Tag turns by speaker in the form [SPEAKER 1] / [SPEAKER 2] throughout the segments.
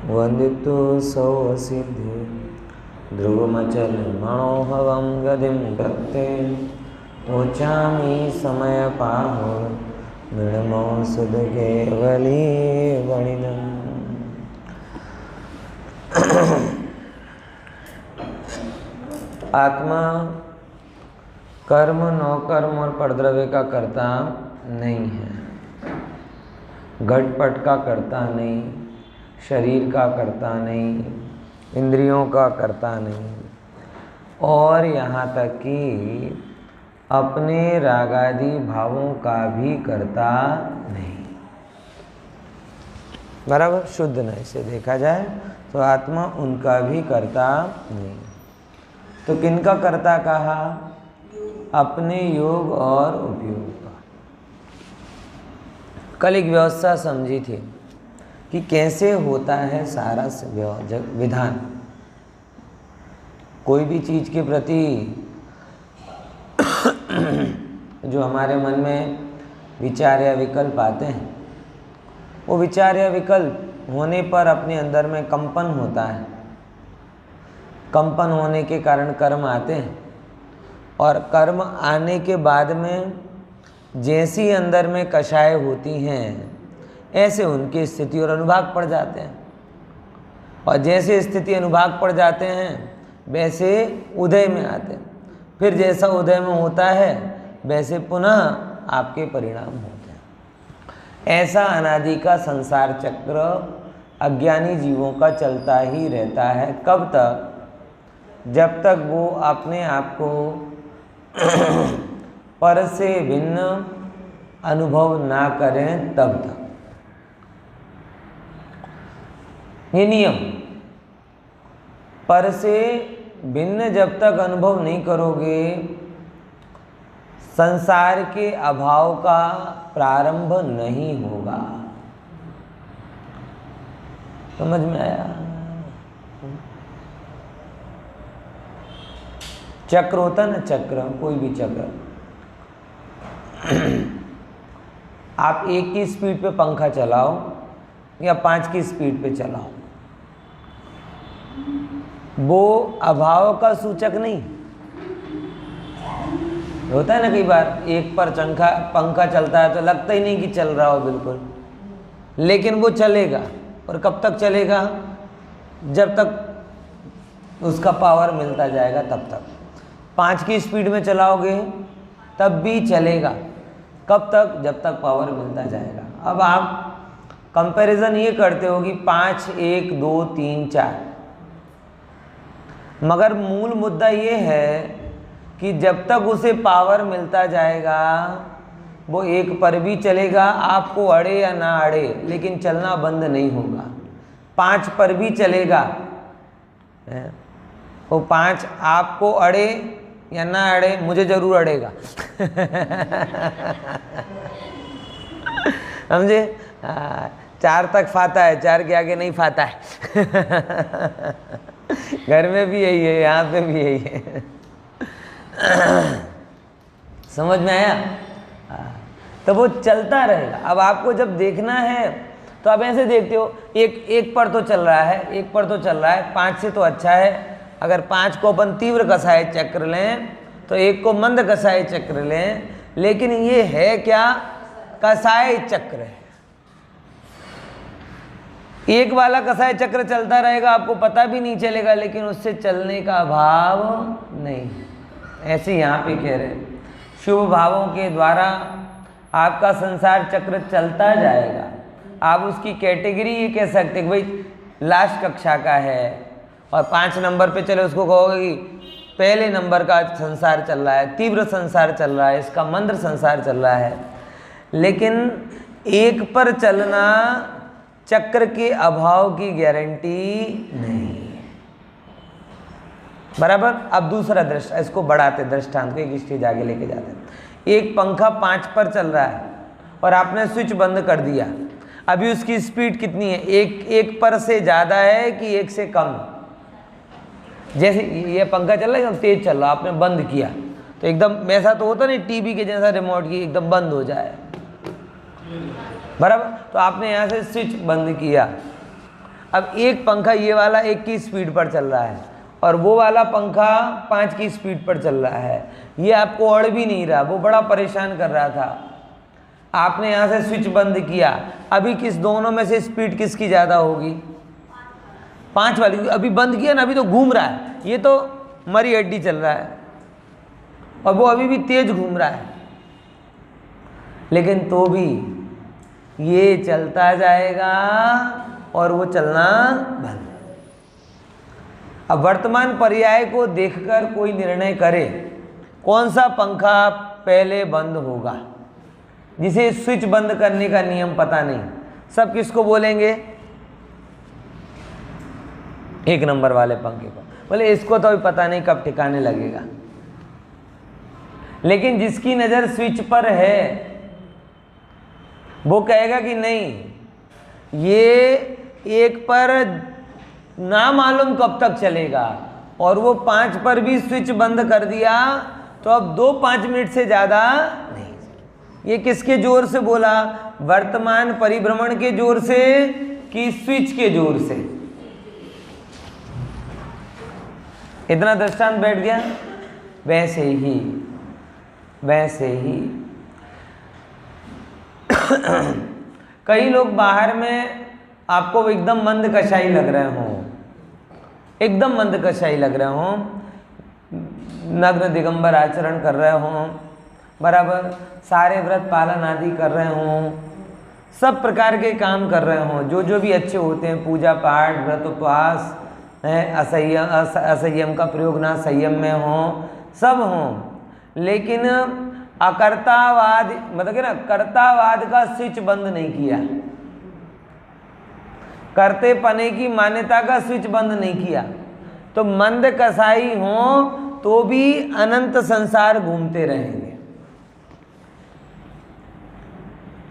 [SPEAKER 1] वंदितु सौसिद्धि ध्रुवमचल मनोहवं गतिं भक्ते ऊचामी समय पाहो मृणमो सुध केवली वणिनम। आत्मा कर्म, नौकर्म और परद्रव्य का कर्ता नहीं है, घटपट का कर्ता नहीं, शरीर का कर्ता नहीं, इंद्रियों का कर्ता नहीं, और यहाँ तक कि अपने रागादि भावों का भी कर्ता नहीं। बराबर, शुद्ध नहीं से देखा जाए तो आत्मा उनका भी कर्ता नहीं। तो किनका कर्ता कहा? अपने योग और उपयोग का। कल एक व्यवस्था समझी थी कि कैसे होता है सारा विधान। कोई भी चीज़ के प्रति जो हमारे मन में विचार या विकल्प आते हैं, वो विचार या विकल्प होने पर अपने अंदर में कंपन होता है। कंपन होने के कारण कर्म आते हैं, और कर्म आने के बाद में जैसी अंदर में कषाय होती हैं, ऐसे उनकी स्थिति और अनुभाग पड़ जाते हैं, और जैसे स्थिति अनुभाग पड़ जाते हैं वैसे उदय में आते हैं। फिर जैसा उदय में होता है वैसे पुनः आपके परिणाम होते हैं। ऐसा अनादि का संसार चक्र अज्ञानी जीवों का चलता ही रहता है। कब तक? जब तक वो अपने आप को पर से भिन्न अनुभव ना करें तब तक। ये नियम, पर से भिन्न जब तक अनुभव नहीं करोगे, संसार के अभाव का प्रारंभ नहीं होगा। समझ में आया? चक्र होता ना, चक्र, कोई भी चक्र, आप 1 की स्पीड पे पंखा चलाओ या 5 की स्पीड पे चलाओ, वो अभाव का सूचक नहीं होता है ना। कई बार 1 पर पंखा चलता है तो लगता ही नहीं कि चल रहा हो बिल्कुल, लेकिन वो चलेगा। और कब तक चलेगा? जब तक उसका पावर मिलता जाएगा तब तक। 5 की स्पीड में चलाओगे तब भी चलेगा। कब तक? जब तक पावर मिलता जाएगा। अब आप कंपैरिजन ये करते हो कि 5, 1, 2, 3, 4, मगर मूल मुद्दा ये है कि जब तक उसे पावर मिलता जाएगा वो 1 पर भी चलेगा, आपको अड़े या ना अड़े, लेकिन चलना बंद नहीं होगा। 5 पर भी चलेगा, वो 5 आपको अड़े या ना अड़े, मुझे जरूर अड़ेगा। समझे? 4 तक फाता है, 4 के आगे नहीं फाता है। घर में भी यही है, यहाँ पे भी यही है। समझ में आया? तो वो चलता रहेगा। अब आपको जब देखना है तो आप ऐसे देखते हो, एक पर तो चल रहा है, 1 पर तो चल रहा है, 5 से तो अच्छा है। अगर 5 को अपन तीव्र कसाय चक्र लें तो 1 को मंद कसाय चक्र लें, लेकिन ये है क्या? कसाय चक्र है। 1 वाला कसाय चक्र चलता रहेगा, आपको पता भी नहीं चलेगा, लेकिन उससे चलने का भाव नहीं। ऐसे यहाँ पे कह रहे हैं, शुभ भावों के द्वारा आपका संसार चक्र चलता जाएगा। आप उसकी कैटेगरी ये कह सकते हैं कि भाई लास्ट कक्षा का है, और 5 नंबर पे चले, उसको कहोगे कि पहले नंबर का संसार चल रहा है, तीव्र संसार चल रहा है, इसका मंद संसार चल रहा है। लेकिन 1 पर चलना चक्र के अभाव की गारंटी नहीं। बराबर। अब दूसरा दृष्टांत, इसको बढ़ाते दृष्टांत को एक स्टेज आगे लेके जाते हैं। एक पंखा 5 पर चल रहा है और आपने स्विच बंद कर दिया। अभी उसकी स्पीड कितनी है? 1 पर से ज़्यादा है कि 1 से कम? जैसे ये पंखा चल रहा है एकदम तेज चल रहा, आपने बंद किया तो एकदम ऐसा तो होता नहीं टीवी के जैसा रिमोट की एकदम बंद हो जाए, बराबर। तो आपने यहाँ से स्विच बंद किया, अब एक पंखा ये वाला 1 की स्पीड पर चल रहा है और वो वाला पंखा 5 की स्पीड पर चल रहा है, ये आपको अड़ भी नहीं रहा, वो बड़ा परेशान कर रहा था। आपने यहाँ से स्विच बंद किया, अभी किस दोनों में से स्पीड किसकी ज़्यादा होगी? 5 वाली। अभी बंद किया ना, अभी तो घूम रहा है, ये तो मरी हड्डी चल रहा है और वो अभी भी तेज घूम रहा है, लेकिन तो भी ये चलता जाएगा और वो चलना बंद। अब वर्तमान पर्याय को देखकर कोई निर्णय करे कौन सा पंखा पहले बंद होगा। जिसे स्विच बंद करने का नियम पता नहीं, सब किसको बोलेंगे? 1 नंबर वाले पंखे को। बोले इसको तो अभी पता नहीं कब ठिकाने लगेगा। लेकिन जिसकी नज़र स्विच पर है वो कहेगा कि नहीं, ये 1 पर ना मालूम कब तक चलेगा, और वो 5 पर भी स्विच बंद कर दिया तो अब 5 मिनट से ज़्यादा नहीं। ये किसके जोर से बोला? वर्तमान परिभ्रमण के जोर से कि स्विच के जोर से? इतना दृष्टांत बैठ गया। वैसे ही कई लोग बाहर में आपको एकदम मंद कशाई लग रहे हों, एकदम मंद कशाई लग रहे हों, नग्न दिगंबर आचरण कर रहे हों, बराबर सारे व्रत पालन आदि कर रहे हों, सब प्रकार के काम कर रहे हों जो भी अच्छे होते हैं, पूजा पाठ व्रत उपवास है, असंयम का प्रयोग ना संयम में हों, सब हों, लेकिन अकर्तावाद मतलब कि ना कर्तावाद का स्विच बंद नहीं किया, करते पने की मान्यता का स्विच बंद नहीं किया, तो मंद कसाई हो तो भी अनंत संसार घूमते रहेंगे।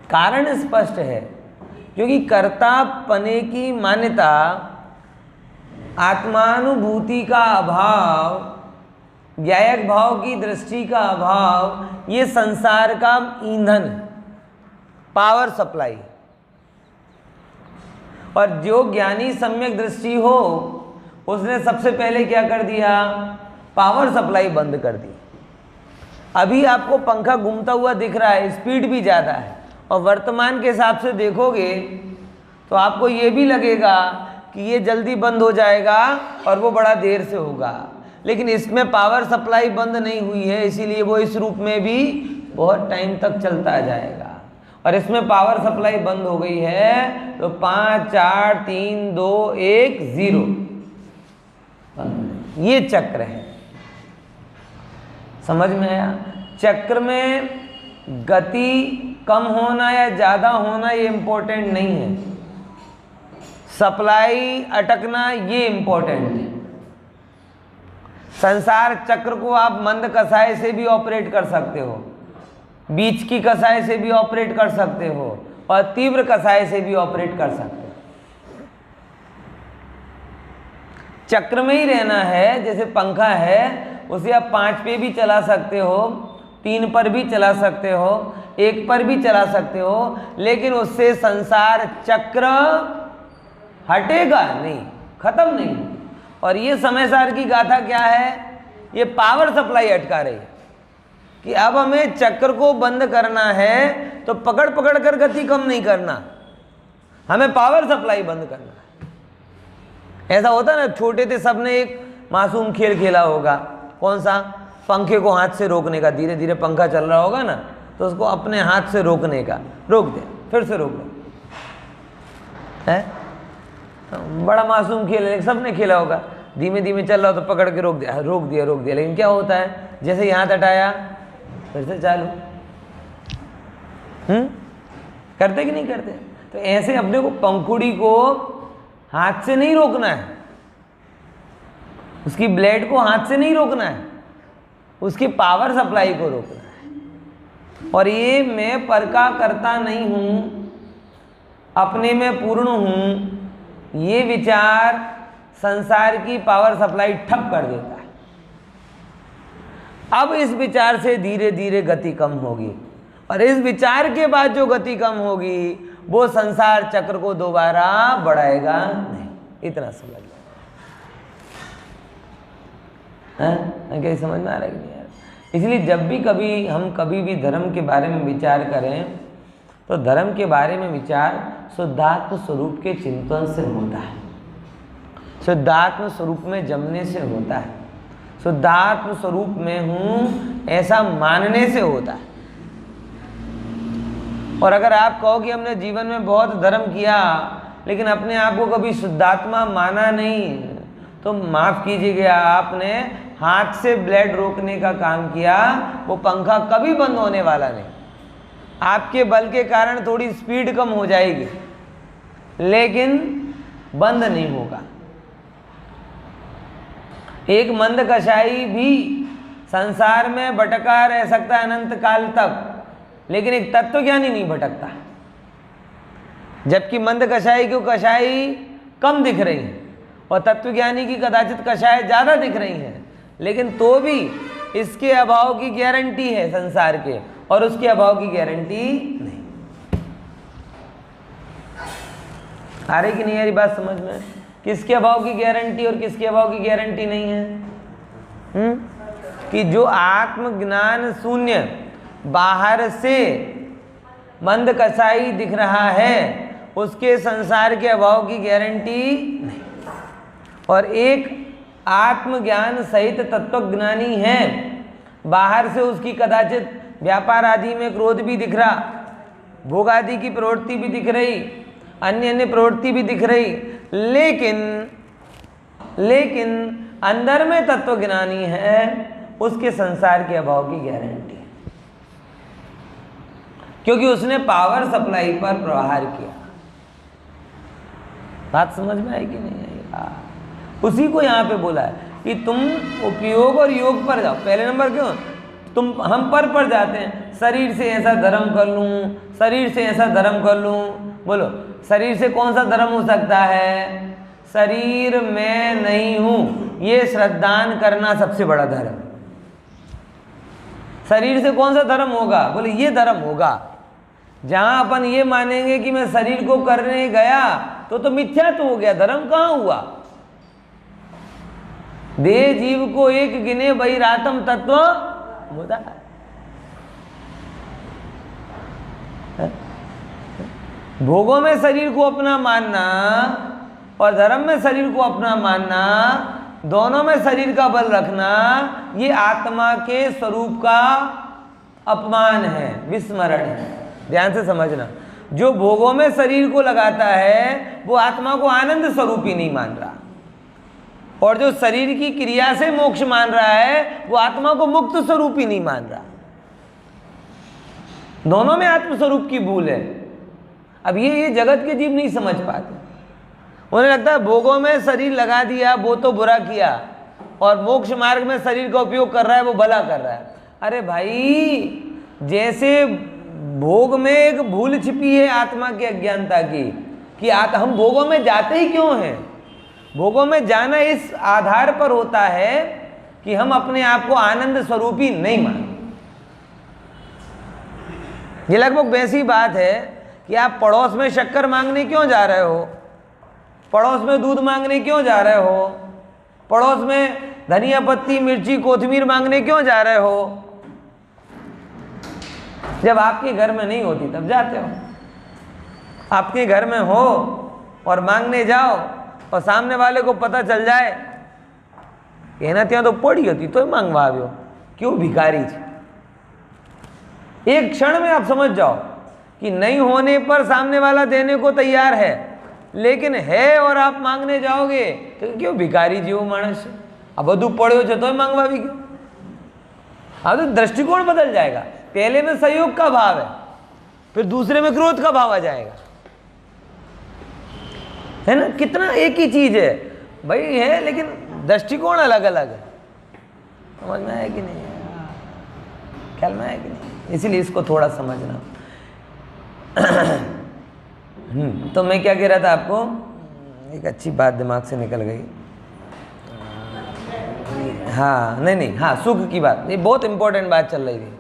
[SPEAKER 1] कारण स्पष्ट है, क्योंकि कर्ता पने की मान्यता, आत्मानुभूति का अभाव, ज्ञायक भाव की दृष्टि का अभाव, ये संसार का ईंधन, पावर सप्लाई। और जो ज्ञानी सम्यक दृष्टि हो उसने सबसे पहले क्या कर दिया? पावर सप्लाई बंद कर दी। अभी आपको पंखा घूमता हुआ दिख रहा है, स्पीड भी ज़्यादा है, और वर्तमान के हिसाब से देखोगे तो आपको ये भी लगेगा कि ये जल्दी बंद हो जाएगा और वो बड़ा देर से होगा, लेकिन इसमें पावर सप्लाई बंद नहीं हुई है, इसीलिए वो इस रूप में भी बहुत टाइम तक चलता जाएगा। और इसमें पावर सप्लाई बंद हो गई है तो 5 4 3 2 1 0 ये चक्र है। समझ में आया? चक्र में गति कम होना या ज़्यादा होना ये इम्पोर्टेंट नहीं है, सप्लाई अटकना ये इम्पोर्टेंट है। संसार चक्र को आप मंद कसाय से भी ऑपरेट कर सकते हो, बीच की कसाय से भी ऑपरेट कर सकते हो, और तीव्र कसाय से भी ऑपरेट कर सकते हो। चक्र में ही रहना है। जैसे पंखा है उसे आप 5 पे भी चला सकते हो, 3 पर भी चला सकते हो, 1 पर भी चला सकते हो, लेकिन उससे संसार चक्र हटेगा नहीं, खत्म नहीं। और ये समय सार की गाथा क्या है? ये पावर सप्लाई अटका रही है कि अब हमें चक्र को बंद करना है तो पकड़ पकड़ कर गति कम नहीं करना, हमें पावर सप्लाई बंद करना है। ऐसा होता ना, छोटे थे सबने एक मासूम खेल खेला होगा, कौन सा? पंखे को हाथ से रोकने का। धीरे धीरे पंखा चल रहा होगा ना तो उसको अपने हाथ से रोकने का, रोक दे फिर से रोक दे, है बड़ा मासूम खेल है, सबने खेला होगा। धीमे धीमे चल रहा हो तो पकड़ के रोक दिया, रोक दिया। लेकिन क्या होता है, जैसे ही हाथ हटाया फिर से चालू। करते कि नहीं करते? तो ऐसे अपने को पंखुड़ी को हाथ से नहीं रोकना है, उसकी ब्लेड को हाथ से नहीं रोकना है, उसकी पावर सप्लाई को रोकना है। और ये मैं पर का करता नहीं हूं, अपने में पूर्ण हूं, ये विचार संसार की पावर सप्लाई ठप कर देता है। अब इस विचार से धीरे धीरे गति कम होगी, और इस विचार के बाद जो गति कम होगी वो संसार चक्र को दोबारा बढ़ाएगा नहीं। इतना समझ लो। कहीं समझ में आ रहा है कि नहीं यार? इसलिए जब भी कभी हम कभी भी धर्म के बारे में विचार करें तो धर्म के बारे में विचार शुद्धात्म स्वरूप के चिंतन से होता है, शुद्धात्म स्वरूप में जमने से होता है, शुद्धात्म स्वरूप में हूँ ऐसा मानने से होता है। और अगर आप कहो कि हमने जीवन में बहुत धर्म किया लेकिन अपने आप को कभी शुद्धात्मा माना नहीं, तो माफ़ कीजिएगा, आपने हाथ से ब्लड रोकने का काम किया, वो पंखा कभी बंद होने वाला नहीं। आपके बल के कारण थोड़ी स्पीड कम हो जाएगी लेकिन बंद नहीं होगा। एक मंद कषाई भी संसार में भटका रह सकता है अनंत काल तक, लेकिन एक तत्वज्ञानी नहीं भटकता। जबकि मंद कषाई को कषाई कम दिख रही है और तत्वज्ञानी की कदाचित कषाय ज़्यादा दिख रही हैं, लेकिन तो भी इसके अभाव की गारंटी है संसार के और उसके अभाव की गारंटी नहीं। आ रही कि नहीं आ रही बात समझ में? किसके अभाव की गारंटी और किसके अभाव की गारंटी नहीं है? कि जो आत्मज्ञान शून्य बाहर से मंद कसाई दिख रहा है उसके संसार के अभाव की गारंटी नहीं। और एक आत्मज्ञान सहित तत्वज्ञानी है, बाहर से उसकी कदाचित व्यापार आदि में क्रोध भी दिख रहा, भोग आदि की प्रवृत्ति भी दिख रही, अन्य अन्य प्रवृत्ति भी दिख रही, लेकिन अंदर में तत्वज्ञानी है, उसके संसार के अभाव की गारंटी है, क्योंकि उसने पावर सप्लाई पर प्रहार किया। बात समझ में आई कि नहीं आई? उसी को यहाँ पे बोला है कि तुम उपयोग और योग पर जाओ। पहले नंबर क्यों तुम हम पर जाते हैं, शरीर से ऐसा धर्म कर लूँ, शरीर से ऐसा धर्म कर लूँ। बोलो, शरीर से कौन सा धर्म हो सकता है? शरीर में नहीं हूँ ये श्रद्धान करना सबसे बड़ा धर्म। शरीर से कौन सा धर्म होगा? बोले ये धर्म होगा। जहाँ अपन ये मानेंगे कि मैं शरीर को करने गया तो मिथ्या तो हो गया, धर्म कहाँ हुआ? देह जीव को एक गिने बहिरातम तत्व मुदा। भोगों में शरीर को अपना मानना और धर्म में शरीर को अपना मानना, दोनों में शरीर का बल रखना, ये आत्मा के स्वरूप का अपमान है, विस्मरण है। ध्यान से समझना, जो भोगों में शरीर को लगाता है वो आत्मा को आनंद स्वरूप ही नहीं मान रहा, और जो शरीर की क्रिया से मोक्ष मान रहा है वो आत्मा को मुक्त स्वरूप ही नहीं मान रहा। दोनों में आत्म स्वरूप की भूल है। अब ये जगत के जीव नहीं समझ पाते, उन्हें लगता है भोगों में शरीर लगा दिया वो तो बुरा किया, और मोक्ष मार्ग में शरीर का उपयोग कर रहा है वो भला कर रहा है। अरे भाई, जैसे भोग में एक भूल छिपी है आत्मा की अज्ञानता की कि हम भोगों में जाते ही क्यों हैं। भोगों में जाना इस आधार पर होता है कि हम अपने आप को आनंद स्वरूप ही नहीं मानते। ये लगभग वैसी बात है कि आप पड़ोस में शक्कर मांगने क्यों जा रहे हो, पड़ोस में दूध मांगने क्यों जा रहे हो, पड़ोस में धनिया पत्ती मिर्ची कोथिमीर मांगने क्यों जा रहे हो? जब आपके घर में नहीं होती तब जाते हो। आपके घर में हो और मांगने जाओ और सामने वाले को पता चल जाए कहना ત્યાં तो पड़ी होती तो मांगवा આવ્યો, क्यों भिखारी છે। एक क्षण में आप समझ जाओ कि नहीं होने पर सामने वाला देने को तैयार है, लेकिन है और आप मांगने जाओगे तो क्यों भिखारी जेવો माणस છે, આ બધું પડ્યો છે તોય માંગવાવી ગયો। अब तो दृष्टिकोण बदल जाएगा। पहले में सहयोग का भाव है, फिर दूसरे में क्रोध का भाव आ जाएगा, है ना। कितना एक ही चीज है भाई है, लेकिन दृष्टिकोण अलग अलग है। समझ में आया कि नहीं, ख्याल में आया कि नहीं? इसीलिए इसको थोड़ा समझना। तो मैं क्या कह रहा था आपको, एक अच्छी बात दिमाग से निकल गई। हाँ नहीं, हाँ सुख की बात, ये बहुत इंपॉर्टेंट बात चल रही थी।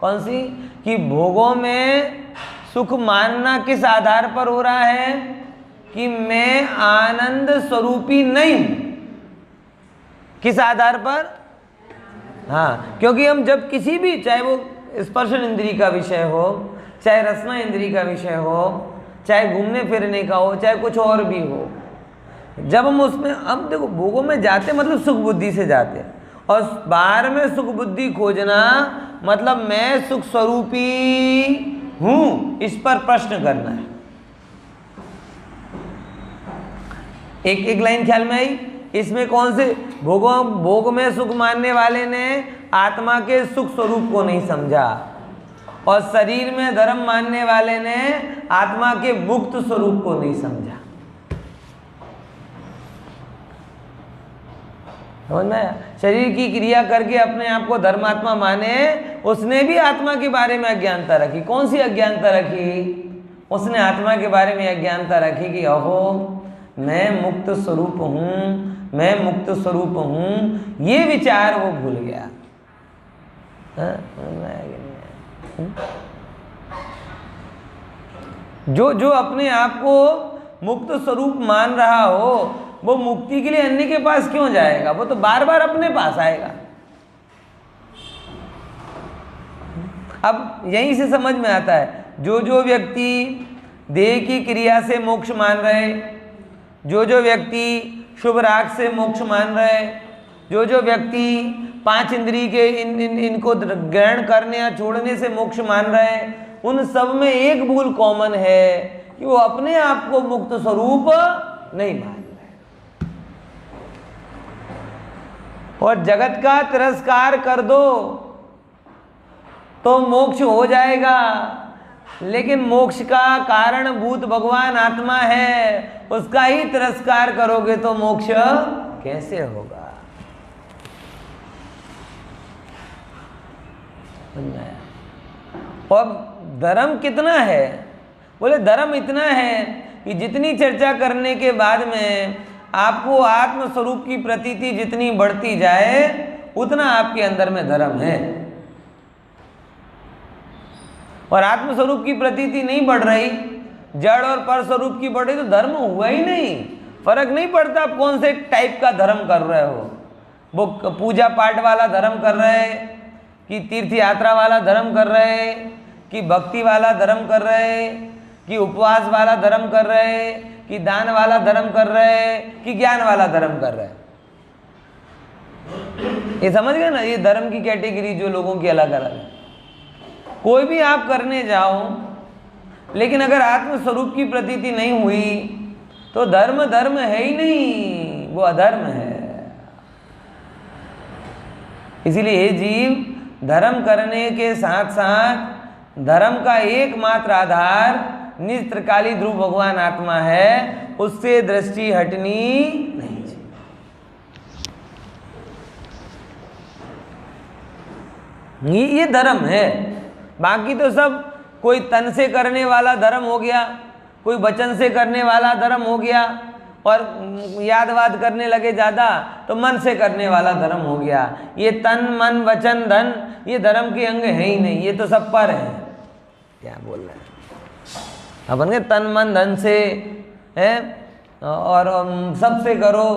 [SPEAKER 1] कौन सी? कि भोगों में सुख मानना किस आधार पर हो रहा है? कि मैं आनंद स्वरूपी नहीं हूं। किस आधार पर? हाँ, क्योंकि हम जब किसी भी, चाहे वो स्पर्शन इंद्रिय का विषय हो, चाहे रसना इंद्रिय का विषय हो, चाहे घूमने फिरने का हो, चाहे कुछ और भी हो, जब हम उसमें, अब देखो भोगों में जाते मतलब सुख बुद्धि से जाते हैं, और बाहर में सुख बुद्धि खोजना मतलब मैं सुख स्वरूपी हूं, इस पर प्रश्न करना है। एक लाइन ख्याल में आई? इसमें कौन से भोग में सुख मानने वाले ने आत्मा के सुख स्वरूप को नहीं समझा, और शरीर में धर्म मानने वाले ने आत्मा के मुक्त स्वरूप को नहीं समझा। समझ में आया? शरीर की क्रिया करके अपने आप को धर्मात्मा माने, उसने भी आत्मा के बारे में अज्ञानता रखी। कौन सी अज्ञानता रखी? उसने आत्मा के बारे में अज्ञानता रखी कि अहो मैं मुक्त स्वरूप हूँ, मैं मुक्त स्वरूप हूँ, ये विचार वो भूल गया। जो अपने आप को मुक्त स्वरूप मान रहा हो, वो मुक्ति के लिए अन्य के पास क्यों जाएगा? वो तो बार बार अपने पास आएगा। अब यहीं से समझ में आता है, जो व्यक्ति देह की क्रिया से मोक्ष मान रहे, जो व्यक्ति शुभ राग से मोक्ष मान रहे, जो व्यक्ति 5 इंद्रिय के इनको ग्रहण करने या छोड़ने से मोक्ष मान रहे, उन सब में एक भूल कॉमन है कि वो अपने आप को मुक्त स्वरूप नहीं मान रहे, और जगत का तिरस्कार कर दो तो मोक्ष हो जाएगा, लेकिन मोक्ष का कारणभूत भगवान आत्मा है, उसका ही तिरस्कार करोगे तो मोक्ष कैसे होगा? और धर्म कितना है? बोले धर्म इतना है कि जितनी चर्चा करने के बाद में आपको आत्म स्वरूप की प्रतीति जितनी बढ़ती जाए, उतना आपके अंदर में धर्म है। और आत्म स्वरूप की प्रतीति नहीं बढ़ रही, जड़ और पर स्वरूप की बढ़ रही, तो धर्म हुआ ही नहीं। फर्क नहीं पड़ता आप कौन से टाइप का धर्म कर रहे हो, वो पूजा पाठ वाला धर्म कर रहे, कि तीर्थ यात्रा वाला धर्म कर रहे, कि भक्ति वाला धर्म कर रहे, कि उपवास वाला धर्म कर रहे, कि दान वाला धर्म कर रहे, कि ज्ञान वाला धर्म कर रहे। ये समझ गए ना? ये धर्म की कैटेगरी जो लोगों की अलग अलग है। कोई भी आप करने जाओ, लेकिन अगर आत्म स्वरूप की प्रतीति नहीं हुई तो धर्म धर्म है ही नहीं, वो अधर्म है। इसीलिए हे जीव, धर्म करने के साथ साथ धर्म का एकमात्र आधार निज त्रिकाली ध्रुव भगवान आत्मा है, उससे दृष्टि हटनी नहीं चाहिए। ये धर्म है। बाकी तो सब कोई तन से करने वाला धर्म हो गया, कोई वचन से करने वाला धर्म हो गया, और याद वाद करने लगे ज़्यादा तो मन से करने वाला धर्म हो गया। ये तन मन वचन धन ये धर्म के अंग है ही नहीं, ये तो सब पर है। क्या बोल रहे हैं अपन के? तन मन धन से है और सबसे करो।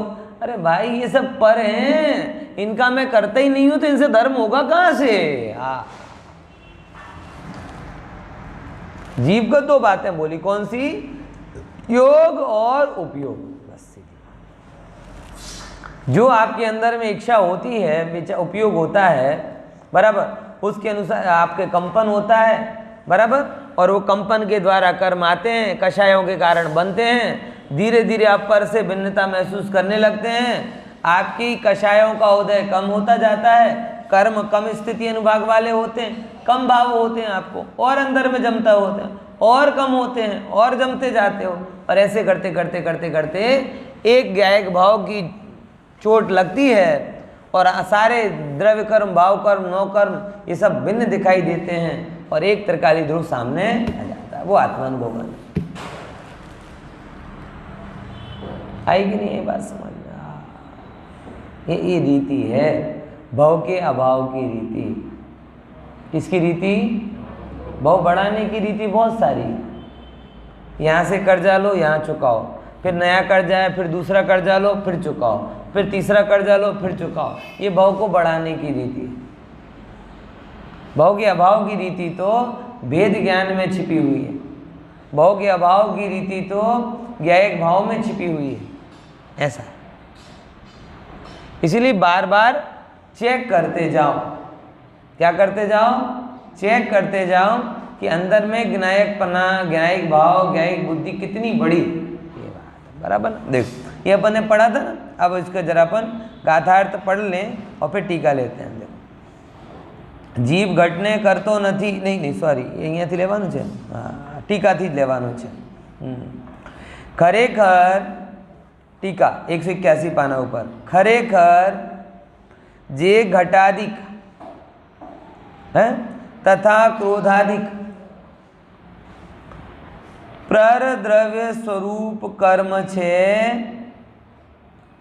[SPEAKER 1] अरे भाई ये सब पर हैं, इनका मैं करता ही नहीं हूँ तो इनसे धर्म होगा कहाँ से? हाँ, जीव को 2 बातें बोली, कौन सी? योग और उपयोग। बस जो आपके अंदर में इच्छा होती है, उपयोग होता है, बराबर, उसके अनुसार आपके कंपन होता है, बराबर, और वो कंपन के द्वारा कर्म आते हैं, कषायों के कारण बनते हैं। धीरे धीरे आप पर से भिन्नता महसूस करने लगते हैं, आपकी कषायों का उदय कम होता जाता है, कर्म कम स्थिति अनुभाग वाले होते हैं, कम भाव होते हैं आपको, और अंदर में जमता होते हैं, और कम होते हैं, और जमते जाते हो, और ऐसे करते करते करते करते एक गायक भाव की चोट लगती है, और सारे द्रव्य कर्म, भाव कर्म, नौ कर्म ये सब भिन्न दिखाई देते हैं, और एक त्रिकाली ध्रुव सामने आ जाता है। वो आत्मानुभव बन आई कि नहीं? ये बात समझ में? ये रीति है भव के अभाव की रीति। किसकी रीति? भव बढ़ाने की रीति बहुत सारी। यहाँ से कर्जा लो, यहाँ चुकाओ, फिर नया कर्जा है, फिर दूसरा कर्जा लो, फिर चुकाओ, फिर तीसरा कर्जा लो, फिर चुकाओ। ये भव को बढ़ाने की रीति है। भव के अभाव की रीति तो भेद ज्ञान में छिपी हुई है, भव के अभाव की रीति तो ज्ञायक भाव में छिपी हुई है, ऐसा है। इसीलिए बार बार चेक करते जाओ। क्या करते जाओ? चेक करते जाओ कि अंदर में ज्ञायकपना, ज्ञायक भाव, ज्ञायक बुद्धि कितनी बड़ी। ये बात है, बराबर ना? देखो ये अपन ने पढ़ा था ना, अब इसका जरा अपन गाथार्थ पढ़ लें और फिर टीका लेते हैं। देखो, जीव घटने करतो નથી, नहीं सॉरी, ये અહીંયાથી લેવાનું છે, હા ટીકાથી જ લેવાનું છે। ખરેખર टीका 181 पाना ऊपर, खरेखर जे घटाधिक है तथा क्रोधाधिक परद्रव्य स्वरूप कर्म छे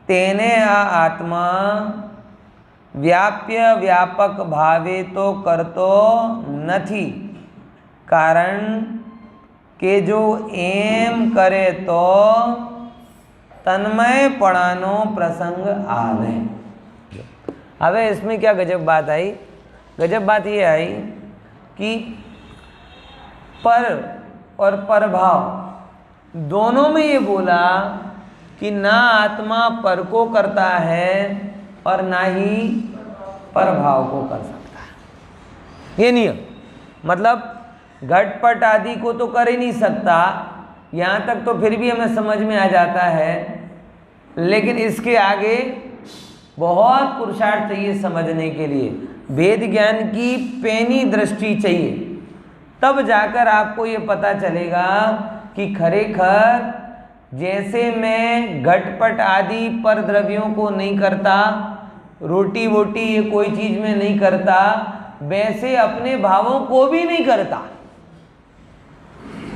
[SPEAKER 1] तेने आ आत्मा व्याप्य व्यापक भावे तो करतो नहीं, कारण के जो एम करे तो तन्मयपणानो प्रसंग आवे। अब इसमें क्या गजब बात आई? गजब बात ये आई कि पर और परभाव दोनों में ये बोला कि ना आत्मा पर को करता है और ना ही परभाव को कर सकता है। ये नियम मतलब घटपट आदि को तो कर ही नहीं सकता, यहाँ तक तो फिर भी हमें समझ में आ जाता है, लेकिन इसके आगे बहुत पुरुषार्थ चाहिए समझने के लिए। वेद ज्ञान की पैनी दृष्टि चाहिए, तब जाकर आपको ये पता चलेगा कि खरेखर जैसे मैं घटपट आदि पर द्रव्यों को नहीं करता, रोटी वोटी ये कोई चीज़ में नहीं करता, वैसे अपने भावों को भी नहीं करता।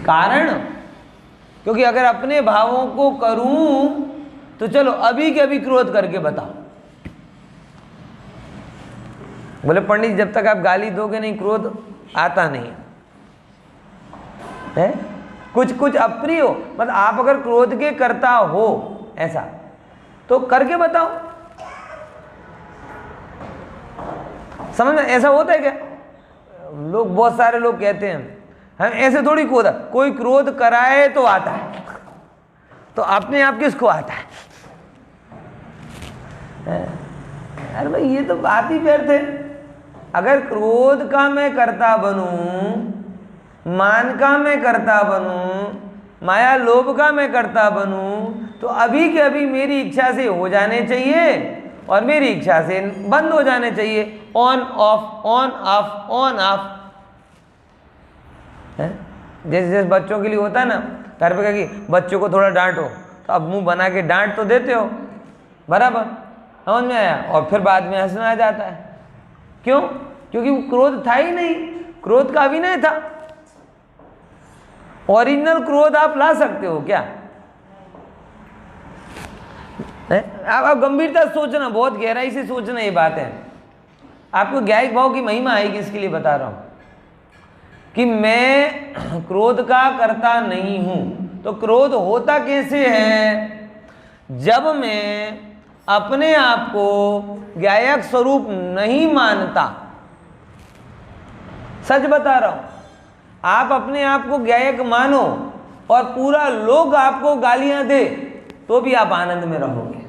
[SPEAKER 1] कारण क्योंकि अगर अपने भावों को करूं तो चलो अभी के अभी क्रोध करके बताओ। बोले पंडित जब तक आप गाली दोगे नहीं क्रोध आता नहीं है। कुछ कुछ अप्रिय हो, मतलब आप अगर क्रोध के करता हो ऐसा तो करके बताओ। समझ में ऐसा होता है क्या? लोग बहुत सारे लोग कहते हैं हम ऐसे थोड़ी कोई क्रोध कराए तो आता है, तो अपने आप किसको आता है? अरे भाई ये तो बात ही व्यर्थ है। अगर क्रोध का मैं करता बनूं, मान का मैं करता बनूं, माया लोभ का मैं करता बनूं, तो अभी के अभी मेरी इच्छा से हो जाने चाहिए और मेरी इच्छा से बंद हो जाने चाहिए। On off on off on off. जैसे जैसे बच्चों के लिए होता है ना, घर पे कहा कि बच्चों को थोड़ा डांटो, तो अब मुंह बना के डांट तो देते हो, बराबर, समझ में आया? और फिर बाद में हंसना आ जाता है। क्यों? क्योंकि वो क्रोध था ही नहीं, क्रोध का अभिनय था। ओरिजिनल क्रोध आप ला सकते हो क्या? आप गंभीरता से सोचना, बहुत गहराई से सोचना ये बात है। आपको ज्ञायक भाव की महिमा आएगी, इसके लिए बता रहा हूं कि मैं क्रोध का करता नहीं हूं। तो क्रोध होता कैसे है? जब मैं अपने आप को ज्ञायक स्वरूप नहीं मानता। सच बता रहा हूं, आप अपने आप को ज्ञायक मानो और पूरा लोग आपको गालियां दे तो भी आप आनंद में रहोगे।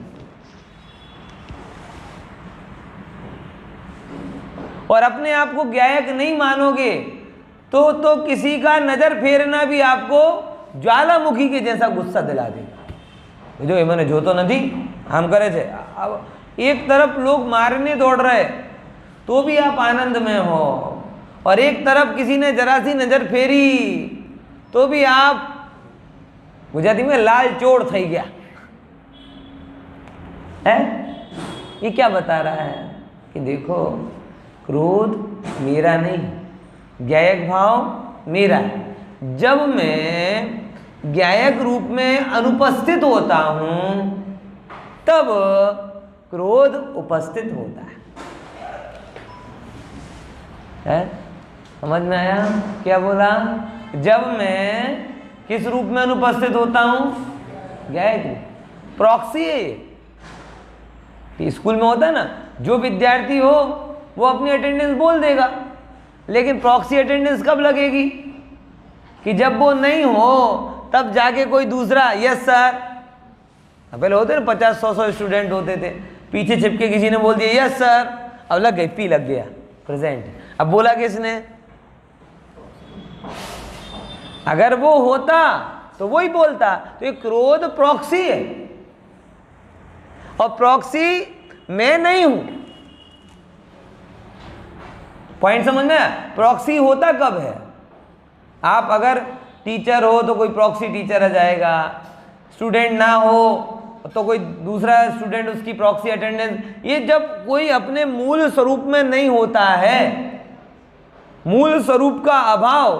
[SPEAKER 1] और अपने आप को ज्ञायक नहीं मानोगे तो किसी का नजर फेरना भी आपको ज्वालामुखी के जैसा गुस्सा दिला देगा। जो मैंने जो तो नहीं हम करे थे, अब एक तरफ लोग मारने दौड़ रहे तो भी आप आनंद में हो, और एक तरफ किसी ने जरा सी नजर फेरी तो भी आप गुजराती में लाल चोड़ थई गया है। ये क्या बता रहा है कि देखो क्रोध मेरा नहीं, ज्ञायक भाव मेरा है। जब मैं ज्ञायक रूप में अनुपस्थित होता हूं तब क्रोध उपस्थित होता है? समझ में आया क्या बोला? जब मैं किस रूप में अनुपस्थित होता हूं? गायक प्रॉक्सी है ये। स्कूल में होता है ना, जो विद्यार्थी हो वो अपनी अटेंडेंस बोल देगा, लेकिन प्रॉक्सी अटेंडेंस कब लगेगी कि जब वो नहीं हो तब जाके कोई दूसरा यस सर। पहले होते ना 50-100 स्टूडेंट होते थे, पीछे छिपके किसी ने बोल दिया यस सर, अब लग गई, पी लग गया प्रेजेंट। अब बोला किसने? अगर वो होता तो वही बोलता। तो ये क्रोध प्रॉक्सी है, और प्रॉक्सी मैं नहीं हूं। पॉइंट समझ में आया? प्रॉक्सी होता कब है? आप अगर टीचर हो तो कोई प्रॉक्सी टीचर आ जाएगा, स्टूडेंट ना हो तो कोई दूसरा स्टूडेंट उसकी प्रॉक्सी अटेंडेंस। ये जब कोई अपने मूल स्वरूप में नहीं होता है, मूल स्वरूप का अभाव,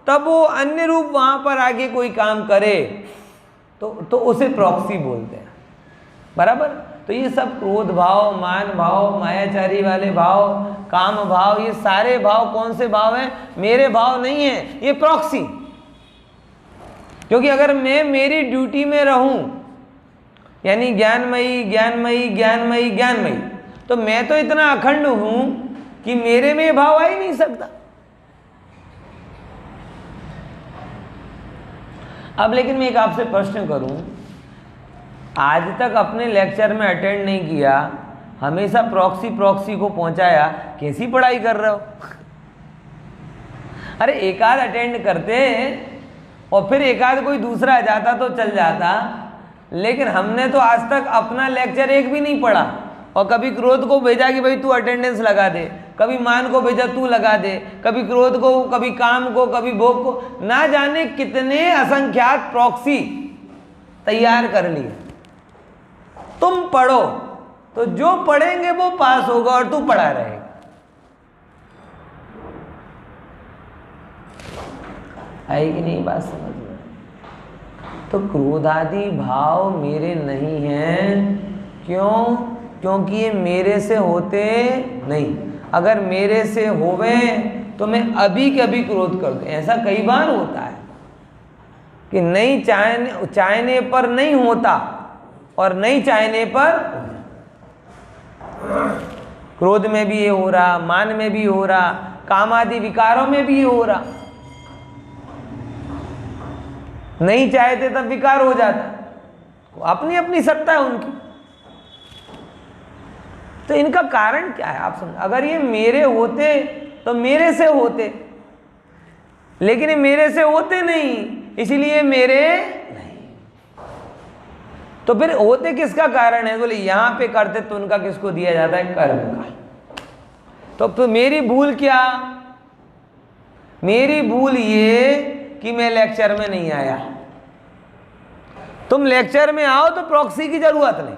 [SPEAKER 1] तब वो अन्य रूप वहां पर आगे कोई काम करे तो उसे प्रॉक्सी बोलते हैं। बराबर? तो ये सब क्रोध भाव, मान भाव, मायाचारी वाले भाव, काम भाव, ये सारे भाव कौन से भाव हैं? मेरे भाव नहीं है, ये प्रॉक्सी। क्योंकि अगर मैं मेरी ड्यूटी में रहूं, यानी ज्ञानमयी ज्ञानमयी ज्ञानमयी ज्ञानमयी, तो मैं तो इतना अखंड हूं कि मेरे में भाव आ ही नहीं सकता। अब लेकिन मैं एक आपसे प्रश्न करूं, आज तक अपने लेक्चर में अटेंड नहीं किया, हमेशा प्रॉक्सी को पहुंचाया, कैसी पढ़ाई कर रहे हो? अरे एक आध अटेंड करते और फिर एक आध कोई दूसरा आ जाता तो चल जाता, लेकिन हमने तो आज तक अपना लेक्चर एक भी नहीं पढ़ा। और कभी क्रोध को भेजा कि भाई तू अटेंडेंस लगा दे, कभी मान को भेजा तू लगा दे, कभी क्रोध को, कभी काम को, कभी भोग को, ना जाने कितने असंख्यात प्रॉक्सी तैयार कर लिए। तुम पढ़ो तो जो पढ़ेंगे वो पास होगा और तू पढ़ा रहेगा। है कि नहीं बात समझ में? तो क्रोधादि भाव मेरे नहीं हैं। क्यों? क्योंकि ये मेरे से होते नहीं। अगर मेरे से होवे तो मैं अभी के अभी क्रोध कर दूं। ऐसा कई बार होता है कि नहीं चाहने पर नहीं होता और नहीं चाहने पर क्रोध में भी ये हो रहा, मान में भी हो रहा, काम आदि विकारों में भी ये हो रहा। नहीं चाहते तब विकार हो जाता। अपनी अपनी सत्ता है उनकी। तो इनका कारण क्या है आप समझ? अगर ये मेरे होते तो मेरे से होते, लेकिन ये मेरे से होते नहीं, इसलिए मेरे नहीं। तो फिर होते किसका कारण है? बोले यहां पे करते तो उनका किसको दिया जाता है? कर्म का। तो मेरी भूल क्या? मेरी भूल ये कि मैं लेक्चर में नहीं आया। तुम लेक्चर में आओ तो प्रॉक्सी की जरूरत नहीं,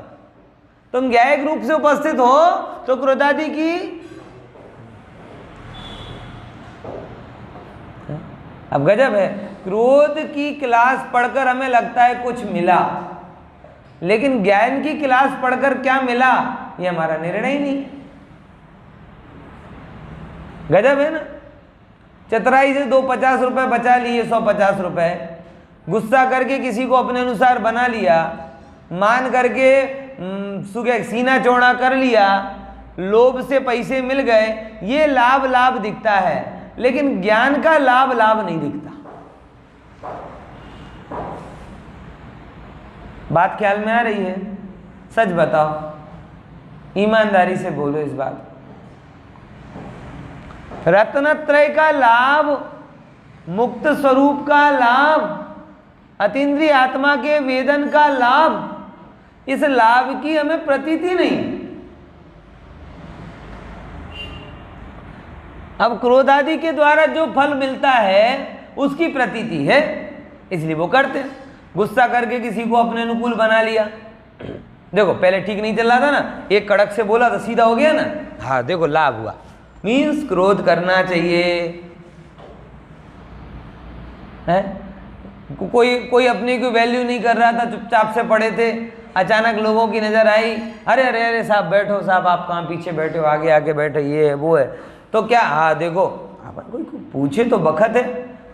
[SPEAKER 1] तुम ज्ञायक रूप से उपस्थित हो तो क्रोधादि की। अब गजब है, क्रोध की क्लास पढ़कर हमें लगता है कुछ मिला, लेकिन ज्ञान की क्लास पढ़कर क्या मिला ये हमारा निर्णय ही नहीं। गजब है ना? चतुराई से 250 रुपए बचा लिए, 150 रुपए, गुस्सा करके किसी को अपने अनुसार बना लिया, मान करके सुबह सीना चौड़ा कर लिया, लोभ से पैसे मिल गए, ये लाभ लाभ दिखता है, लेकिन ज्ञान का लाभ लाभ नहीं दिखता। बात ख्याल में आ रही है? सच बताओ, ईमानदारी से बोलो इस बात। रत्नत्रय का लाभ, मुक्त स्वरूप का लाभ, अतीन्द्रिय आत्मा के वेदन का लाभ, इस लाभ की हमें प्रतीति नहीं। अब क्रोधादि के द्वारा जो फल मिलता है उसकी प्रतीति है, इसलिए वो करते हैं। गुस्सा करके किसी को अपने अनुकूल बना लिया, देखो पहले ठीक नहीं चल रहा था ना, एक कड़क से बोला तो सीधा हो गया ना, हाँ देखो लाभ हुआ। मीन्स क्रोध करना चाहिए है। कोई अपनी कोई वैल्यू नहीं कर रहा था, चुपचाप से पड़े थे, अचानक लोगों की नजर आई, अरे अरे अरे साहब बैठो, साहब आप कहाँ पीछे बैठे हो, आगे आगे बैठो, ये है वो है, तो क्या, हाँ देखो अपन कोई पूछे तो बखत है,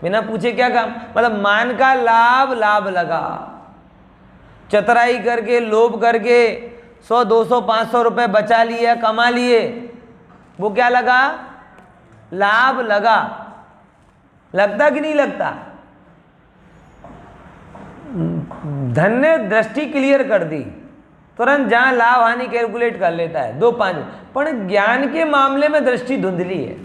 [SPEAKER 1] बिना पूछे क्या काम। मतलब मान का लाभ लाभ लगा, चतुराई करके, लोभ करके 100, 200, 500 रुपए बचा लिया, कमा लिए, वो क्या लगा? लाभ लगा। लगता कि नहीं लगता? धन ने दृष्टि क्लियर कर दी, तुरंत जहां लाभ हानि कैलकुलेट कर लेता है 2, 5। पर ज्ञान के मामले में दृष्टि धुंधली है।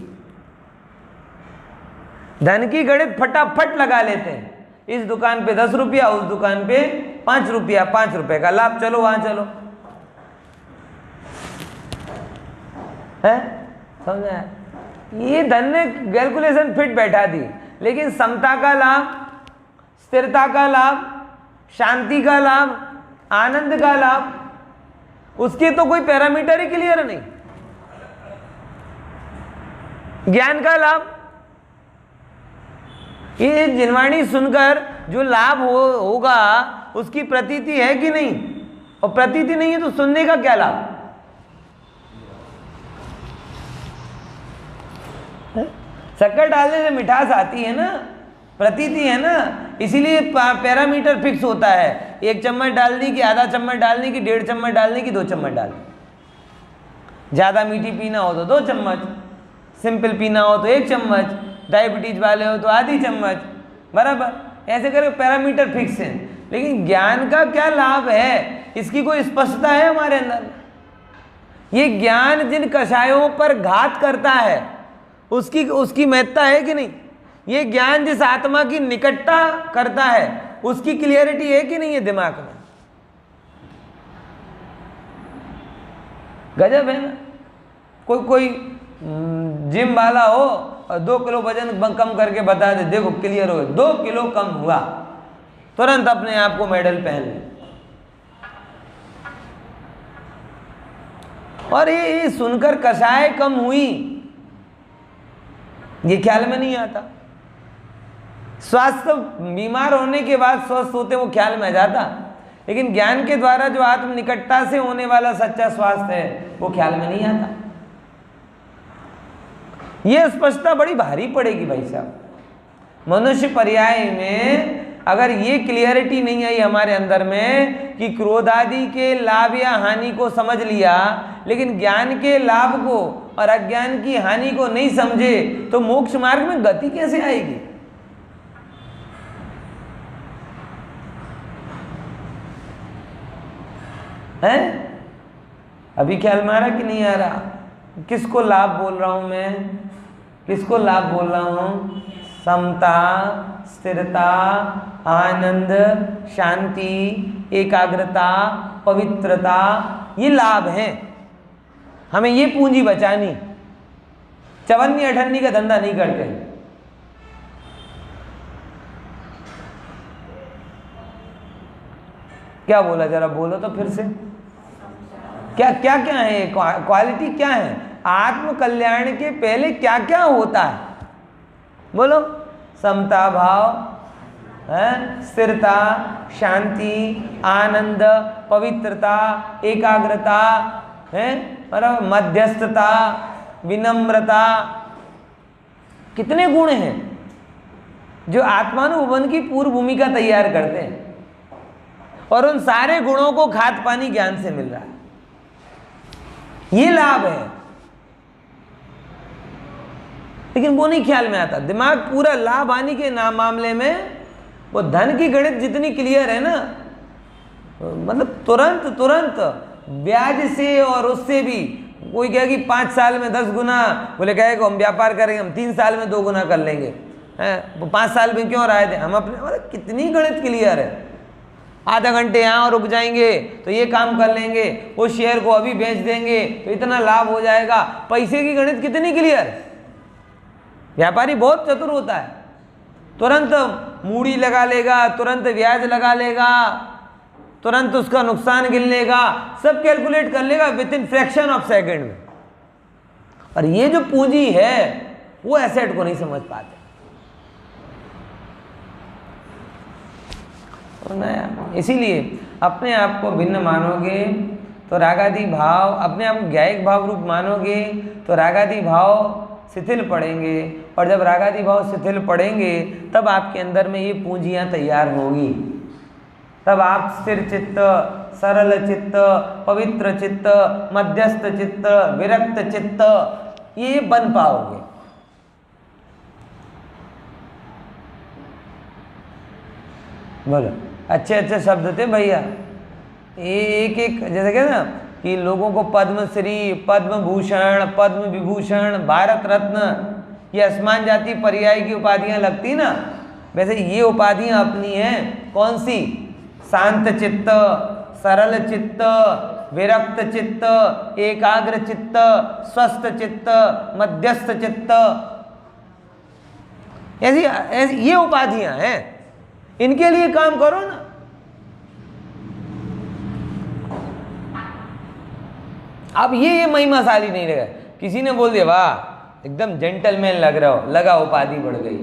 [SPEAKER 1] धन की गणित फटाफट लगा लेते हैं, इस दुकान पे 10 रुपया, उस दुकान पे 5 रुपया, 5 रुपए का लाभ, चलो वहां चलो, है समझा? ये धन ने कैलकुलेशन फिट बैठा दी, लेकिन समता का लाभ, स्थिरता का लाभ, शांति का लाभ, आनंद का लाभ, उसके तो कोई पैरामीटर ही क्लियर नहीं। ज्ञान का लाभ, ये जिनवाणी सुनकर जो लाभ होगा उसकी प्रतीति है कि नहीं? और प्रतीति नहीं है तो सुनने का क्या लाभ? शक्कर डालने से मिठास आती है ना, प्रतीति है ना, इसीलिए पैरामीटर फिक्स होता है। 1 चम्मच डालने की, आधा चम्मच डालने की, 1.5 चम्मच डालने की, 2 चम्मच डालने। ज़्यादा मीठी पीना हो तो 2 चम्मच, सिंपल पीना हो तो 1 चम्मच, डायबिटीज वाले हो तो आधी चम्मच, बराबर। ऐसे करके पैरामीटर फिक्स है। लेकिन ज्ञान का क्या लाभ है, इसकी कोई स्पष्टता है हमारे अंदर? ये ज्ञान जिन कषायों पर घात करता है उसकी महत्ता है कि नहीं? ये ज्ञान जिस आत्मा की निकटता करता है उसकी क्लियरिटी है कि नहीं है दिमाग में? गजब है ना। कोई जिम वाला हो और 2 किलो वजन कम करके बता दे, देखो क्लियर हो गया, 2 किलो कम हुआ, तुरंत अपने आप को मेडल पहन ले। और ये सुनकर कषाय कम हुई, ये ख्याल में नहीं आता। स्वास्थ्य, बीमार होने के बाद स्वस्थ होते वो ख्याल में आ जाता, लेकिन ज्ञान के द्वारा जो आत्म निकटता से होने वाला सच्चा स्वास्थ्य है वो ख्याल में नहीं आता। ये स्पष्टता बड़ी भारी पड़ेगी भाई साहब। मनुष्य पर्याय में अगर ये क्लियरिटी नहीं आई हमारे अंदर में कि क्रोध आदि के लाभ या हानि को समझ लिया, लेकिन ज्ञान के लाभ को और अज्ञान की हानि को नहीं समझे, तो मोक्ष मार्ग में गति कैसे आएगी? है? अभी ख्याल में आ रहा कि नहीं आ रहा? किसको लाभ बोल रहा हूं मैं? किसको लाभ बोल रहा हूं? समता, स्थिरता, आनंद, शांति, एकाग्रता, पवित्रता, ये लाभ हैं। हमें ये पूंजी बचानी, चवन्नी अठन्नी का धंधा नहीं करते। क्या बोला, जरा बोलो तो फिर से। क्या क्या क्या है क्वालिटी, क्या है आत्म कल्याण के पहले क्या क्या होता है? बोलो। समता भाव, स्थिरता, शांति, आनंद, पवित्रता, एकाग्रता, है बराबर, मध्यस्थता, विनम्रता, कितने गुण हैं जो आत्मानुभवन की पूर्व भूमिका तैयार करते हैं। और उन सारे गुणों को खाद पानी ज्ञान से मिल रहा है, ये लाभ है। लेकिन वो नहीं ख्याल में आता। दिमाग पूरा लाभ हानि के मामले में, वो धन की गणित जितनी क्लियर है ना, मतलब तुरंत तुरंत ब्याज से और उससे भी, कोई कहे कि 5 साल में 10 गुना, बोले कहेगा हम व्यापार करेंगे, हम 3 साल में 2 गुना कर लेंगे, हैं 5 साल में क्यों राय दें हम अपने, मतलब कितनी गणित क्लियर है। आधा घंटे यहाँ रुक जाएंगे तो ये काम कर लेंगे, वो शेयर को अभी बेच देंगे तो इतना लाभ हो जाएगा। पैसे की गणित कितनी क्लियर है। व्यापारी बहुत चतुर होता है, तुरंत मूड़ी लगा लेगा, तुरंत ब्याज लगा लेगा, तुरंत उसका नुकसान गिन लेगा, सब कैलकुलेट कर लेगा with in fraction of second में। और ये जो पूंजी है वो एसेट को नहीं समझ पाते। इसीलिए अपने आप को भिन्न मानोगे तो रागादि भाव, अपने आप को ज्ञायिक भाव रूप मानोगे तो रागादि भाव शिथिल पड़ेंगे। और जब रागादि भाव शिथिल पड़ेंगे तब आपके अंदर में ये पूंजियां तैयार होगी। तब आप स्थिर चित्त, सरल चित्त, पवित्र चित्त, मध्यस्थ चित्त, विरक्त चित्त ये बन पाओगे। बोलो, अच्छे अच्छे शब्द थे भैया। एक एक जैसे कहते ना कि लोगों को पद्मश्री, पद्म भूषण, पद्म विभूषण, भारत रत्न ये आसमान जाति पर्याय की उपाधियां लगती ना, वैसे ये उपाधियां अपनी हैं। कौन सी? शांत चित्त, सरल चित्त, विरक्त चित्त, एकाग्र चित्त, स्वस्थ चित्त, मध्यस्थ चित्त, ऐसी ये उपाधियां हैं। इनके लिए काम करो ना। अब ये महिमाशाली नहीं लगा। किसी ने बोल दिया वाह एकदम जेंटलमैन लग रहे हो, लगा उपाधि बढ़ गई।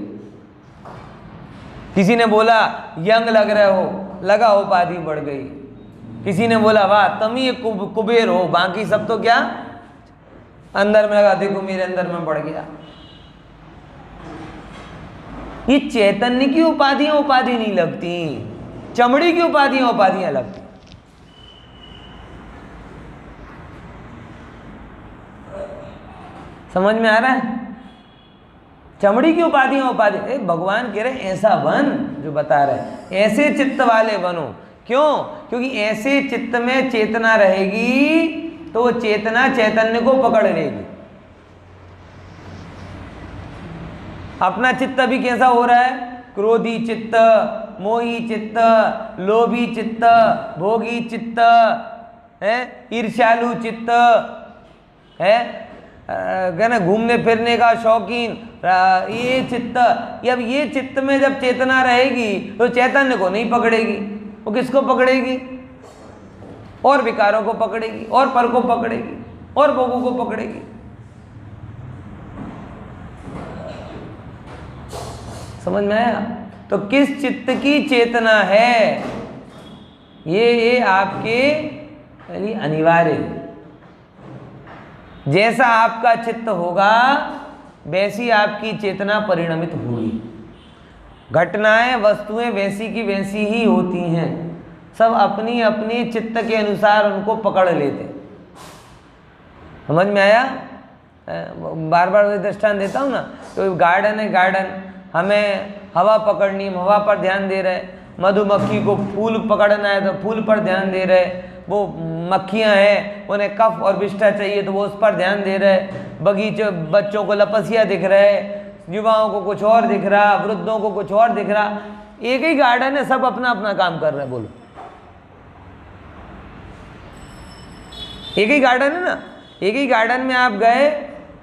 [SPEAKER 1] किसी ने बोला यंग लग रहे हो, लगा उपाधि बढ़ गई। किसी ने बोला वाह तुम ही कुबेर हो, बाकी सब तो क्या अंदर में लगा, देखो मेरे अंदर में बढ़ गया। ये चैतन्य की उपाधियां उपाधि नहीं लगती, चमड़ी की उपाधियां लगती। समझ में आ रहा है? चमड़ी की उपाधियां भगवान कह रहे ऐसा बन जो बता रहे, ऐसे चित्त वाले बनो। क्यों? क्योंकि ऐसे चित्त में चेतना रहेगी तो वो चेतना चैतन्य को पकड़ लेगी। अपना चित्त अभी कैसा हो रहा है? क्रोधी चित्त, मोही चित्त, लोभी चित्त, भोगी चित्त है, ईर्ष्यालु चित्त है, कहना घूमने फिरने का शौकीन, ये चित्त। अब ये चित्त में जब चेतना रहेगी तो चैतन्य को नहीं पकड़ेगी, वो किसको पकड़ेगी? और विकारों को पकड़ेगी, और पर को पकड़ेगी, और भोगों को पकड़ेगी। समझ में आया? तो किस चित्त की चेतना है ये आपके लिए अनिवार्य है। जैसा आपका चित्त होगा वैसी आपकी चेतना परिणमित होगी। घटनाएं वस्तुएं वैसी की वैसी ही होती हैं, सब अपनी अपनी चित्त के अनुसार उनको पकड़ लेते। समझ में आया? बार बार दृष्टांत देता हूँ ना, तो गार्डन है, गार्डन हमें हवा पकड़नी, हम हवा पर ध्यान दे रहे। मधुमक्खी को फूल पकड़ना है तो फूल पर ध्यान दे रहे। वो मक्खियां हैं उन्हें कफ और विष्ठा चाहिए तो वो उस पर ध्यान दे रहे। बगीचे बच्चों को लपसिया दिख रहे, युवाओं को कुछ और दिख रहा, वृद्धों को कुछ और दिख रहा। एक ही गार्डन है, सब अपना अपना काम कर रहे हैं। बोलो, एक ही गार्डन है ना। एक ही गार्डन में आप गए,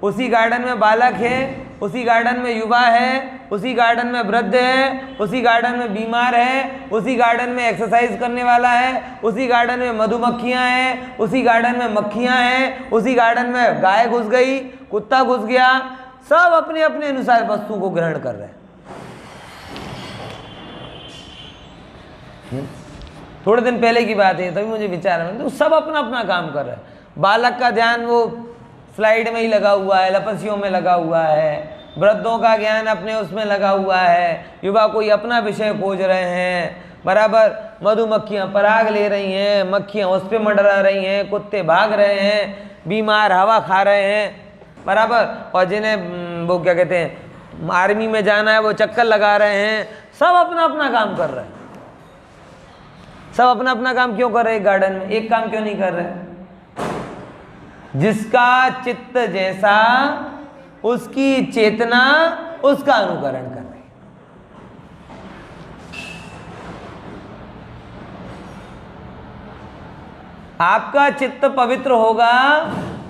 [SPEAKER 1] उसी गार्डन में बालक है, उसी गार्डन में युवा है, उसी गार्डन में वृद्ध है, उसी गार्डन में बीमार है, उसी गार्डन में एक्सरसाइज करने वाला है, उसी गार्डन में मधुमक्खियां हैं, उसी गार्डन में मक्खियां हैं, उसी गार्डन में गाय घुस गई, कुत्ता घुस गया। सब अपने अपने अनुसार वस्तु को ग्रहण कर रहे हैं। थोड़े दिन पहले की बात है, तभी मुझे विचार है, तो सब अपना अपना काम कर रहे हैं। बालक का ध्यान वो स्लाइड में ही लगा हुआ है, लपसियों में लगा हुआ है। वृद्धों का ज्ञान अपने उसमें लगा हुआ है। युवा कोई अपना विषय खोज रहे हैं। बराबर मधुमक्खियां पराग ले रही हैं, मक्खियां उस पर मंडरा रही हैं, कुत्ते भाग रहे हैं, बीमार हवा खा रहे हैं। बराबर, और जिन्हें वो क्या कहते हैं आर्मी में जाना है वो चक्कर लगा रहे हैं। सब अपना अपना काम कर रहे हैं। सब अपना अपना काम क्यों कर रहे हैं? गार्डन में एक काम क्यों नहीं कर रहे? जिसका चित्त जैसा उसकी चेतना उसका अनुकरण कर रही। आपका चित्त पवित्र होगा,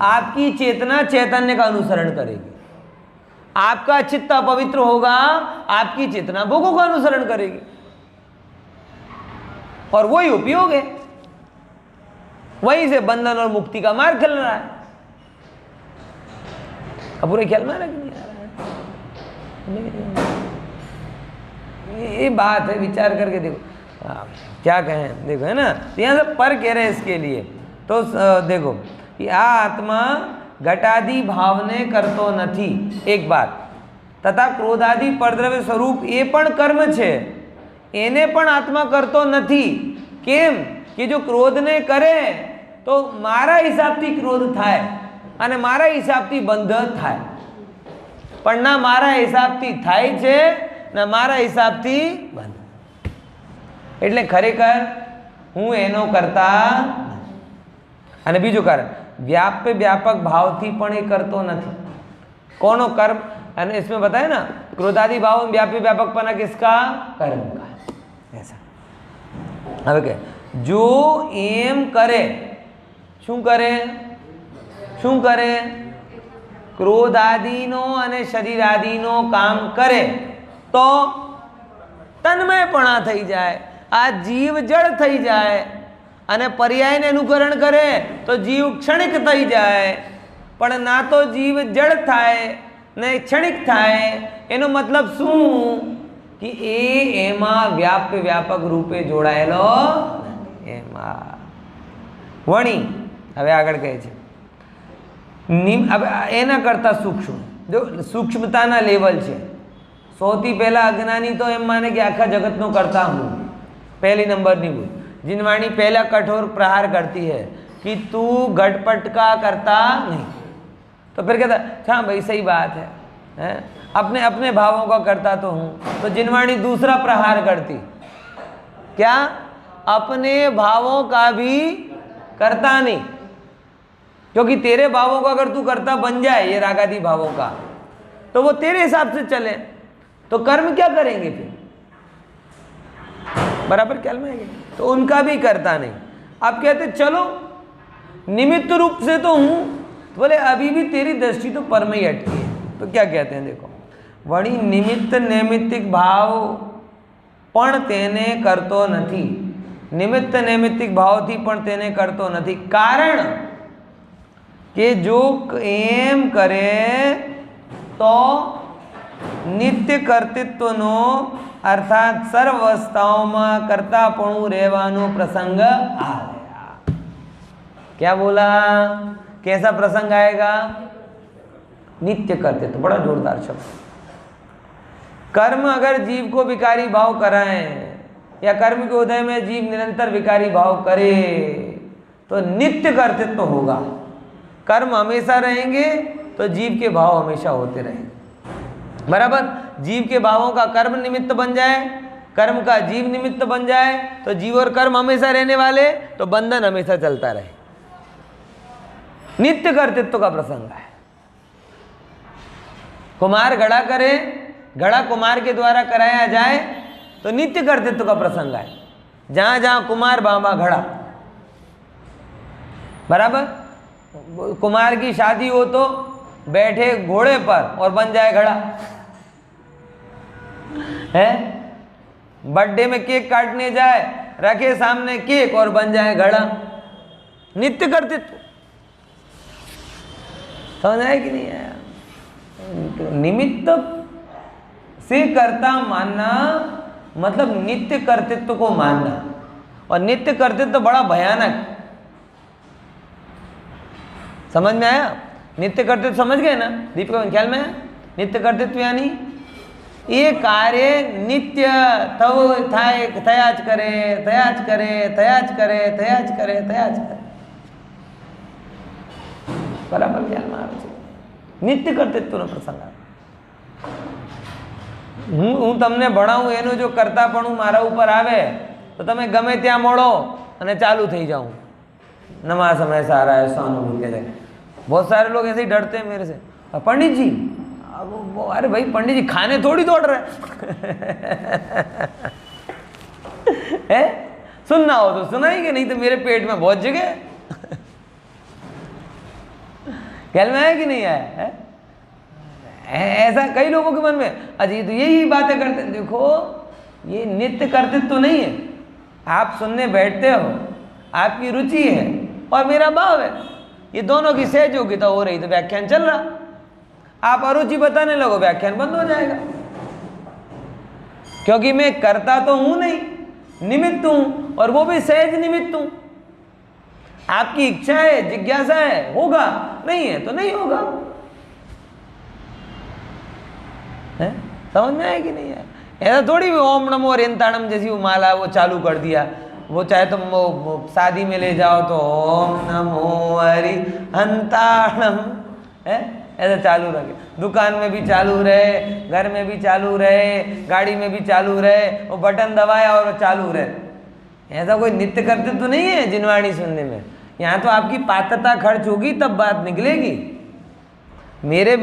[SPEAKER 1] आपकी चेतना चैतन्य का अनुसरण करेगी। आपका चित्त अपवित्र होगा, आपकी चेतना भोगों का अनुसरण करेगी। और वही उपयोग है, वहीं से बंधन और मुक्ति का मार्ग चल रहा है। अब पूरे ख्याल में आ रहा है कि नहीं आ रहा है? ये बात है, विचार करके देखो। क्या कहें, देखो है ना, तो यहाँ से पर कह रहे हैं इसके लिए। तो देखो कि आ आत्मा घटादि भावने करतो नथी, एक बात, तथा क्रोधादि परद्रव्य स्वरूप ये पण कर्म छे, એને પણ આત્મા કરતો નથી। કેમ કે જો ક્રોધને કરે તો મારા હિસાબથી ક્રોધ થાય અને મારા હિસાબથી બંધ થાય, પણ ના મારા હિસાબથી થાય છે ના મારા હિસાબથી બંધ. એટલે ખરેખર હું એનો કરતા. અને બીજું કારણ व्याप्य व्यापक भाव थी पण ये करतो नहीं. कोनो कर्म, અને इसमें बताया ना क्रोधादि भाव में व्याप्य व्यापकपना किसका? कर्म का. ऐसा હવે કે જો એમ કરે, શું કરે? શું કરે? ક્રોધ આદિનો અને શરીર આદિનો કામ કરે તો તન્મયપણા થઈ જાય, આ જીવ જળ થઈ જાય. અને પર્યાયને અનુકરણ કરે તો જીવ ક્ષણિક થઈ જાય, પણ ના તો જીવ જળ થાય ને ક્ષણિક થાય. એનો મતલબ શું કે એમાં વ્યાપ્ય વ્યાપક રૂપે જોડાયેલો એમાં વણી. હવે આગળ કહે છે એના કરતાં સૂક્ષ્મ. જો સૂક્ષ્મતાના લેવલ છે. સૌથી પહેલાં અજ્ઞાની તો એમ માને કે આખા જગતનો કરતા હું, પહેલી નંબરની ભૂલ. जिनवाणी पहला कठोर प्रहार करती है कि तू घटपट का करता नहीं, तो फिर कहता हाँ भाई सही बात है, अपने अपने भावों का करता तो हूँ. तो जिनवाणी दूसरा प्रहार करती, क्या? अपने भावों का भी करता नहीं, क्योंकि तेरे भावों का अगर तू करता बन जाए, ये रागादि भावों का, तो वो तेरे हिसाब से चले, तो कर्म क्या करेंगे फिर? बराबर ख्याल में आएंगे. तो उनका भी करता नहीं. आप कहते चलो निमित्त रूप से तो हूँ, तो बोले अभी भी तेरी दृष्टि तो पर में ही अटकी है. तो क्या कहते हैं देखो, वणी निमित्त नैमित्तिक भाव पण तेने करतो नहीं. निमित्त नैमित्तिक भाव थी पण तेने करतो नहीं. कारण के जो एम करे तो नित्य कर्तृत्वनो अर्थात सर्व अवस्थाओं में कर्तापणु रहवानो प्रसंग आया. क्या बोला? कैसा प्रसंग आएगा? नित्य कर्तृत्व. बड़ा जोरदार शब्द. कर्म अगर जीव को विकारी भाव कराए या कर्म के उदय में जीव निरंतर विकारी भाव करे तो नित्य कर्तृत्व होगा. कर्म हमेशा रहेंगे तो जीव के भाव हमेशा होते रहेंगे. बराबर. जीव के भावों का कर्म निमित्त बन जाए, कर्म का जीव निमित्त बन जाए, तो जीव और कर्म हमेशा रहने वाले, तो बंधन हमेशा चलता रहे. नित्य कर्तृत्व का प्रसंग है. कुमार घड़ा करे, घड़ा कुमार के द्वारा कराया जाए तो नित्य कर्तृत्व का प्रसंग है. जहां जहां कुमार बाबा घड़ा. बराबर. कुमार की शादी हो तो बैठे घोड़े पर और बन जाए घड़ा है. बर्थडे में केक काटने जाए, रखे सामने केक और बन जाए घड़ा. नित्य कर्तृत्व. समझ आया कि नहीं आया? निमित्त से कर्ता मानना मतलब नित्य कर्तृत्व को मानना. और नित्य कर्तृत्व बड़ा भयानक. समझ में आया? नित्य कर्तृत्व समझ गए ना? दीपिका ख्याल में? नित्य कर्तृत्व यानी ये कार्य नित्य थया ज करे, थया ज करे, थया ज करे, थया ज करे, थया ज करे. बराबर ख्याल में આવે છે. નિત્ય કર્તૃત્વનો પ્રસંગ આવે. હું તમને ભણાવું એનું જો કર્તાપણું મારા ઉપર આવે તો તમે ગમે ત્યાં મળો અને ચાલુ થઈ જાઉં. नमा समय सारा है सहानुभूति है. बहुत सारे लोग ऐसे ही डरते हैं मेरे से. पंडित जी, अरे भाई पंडित जी खाने थोड़ी दौड़ रहे है. सुनना हो तो सुनाएंगे, नहीं तो मेरे पेट में बहुत जगह है. ख्याल में आया कि नहीं आया है? ऐसा कई लोगों के मन में अजी तो यही बातें करते हैं. देखो ये नित्य कर्तृत्व तो नहीं है. आप सुनने बैठते हो, आपकी रुचि है और मेरा भाव है, ये दोनों की सहज योग्यता हो रही तो व्याख्यान चल रहा. आप अरुचि बताने लगो, व्याख्यान बंद हो जाएगा. क्योंकि मैं करता तो हूं नहीं, निमित्त हूं, और वो भी सहज निमित्त हूं. आपकी इच्छा है, जिज्ञासा है, होगा, नहीं है तो नहीं होगा. है? समझ में आया कि नहीं आया? ऐसा थोड़ी भी ओम नमो रेंताणम जैसी वो माला वो चालू कर दिया वो चाहे तुम वो शादी में ले जाओ तो ओम नमो हरि हंताणम है, ऐसा चालू रखे, दुकान में भी चालू रहे, घर में भी चालू रहे, गाड़ी में भी चालू रहे, वो बटन दबाया और वो चालू रहे। ऐसा कोई नित्य कर्तव्य तो नहीं है जिनवाणी सुनने में। यहाँ तो आपकी पात्रता खर्च होगी तब बात निकलेगी। मेरे